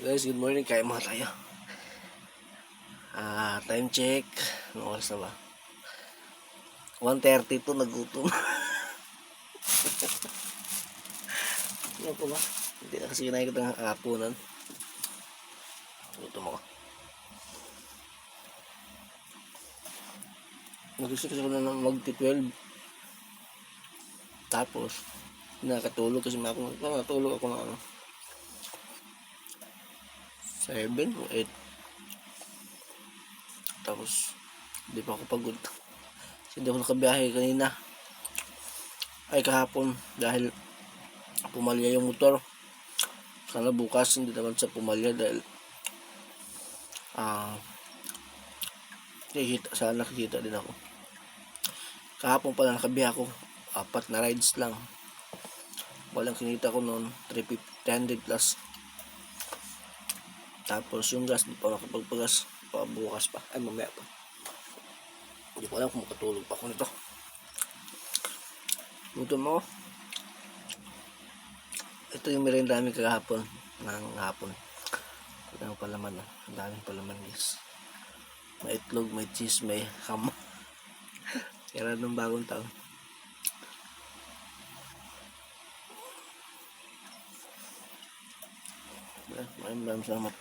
Guys, good morning. Kain mga tayo. Time check. Anong oras na ba? 1:32, nagutom. Ano po ba? Hindi na kasi nakikita ng hapunan. Gutom ako. Nagising kasi ako na mag-12. Tapos, nakatulog kasi nakatulog ako na 7 o 8. Tapos, hindi pa ako pagod. Kasi hindi ako nakabiyahe kanina. Ay, kahapon. Dahil pumalya yung motor. Sana bukas hindi naman sa pumalya dahil sana nakikita din ako. Kahapon pala nakabiyahe ako. 4 na rides lang. Walang kinita ko noon. 300 plus. Tapos yung gas, di pa nakapagpagas. Bukas pa. Ay, mamaya pa. Hindi ko alam kung makatulog pa ako nito. Gutom ako. Ito yung merienda namin kahapon. Ng hapon. Ang palaman. Ang daming palaman, guys. May itlog, may cheese, may ham. Kaya nung bagong taon. Maraming salamat.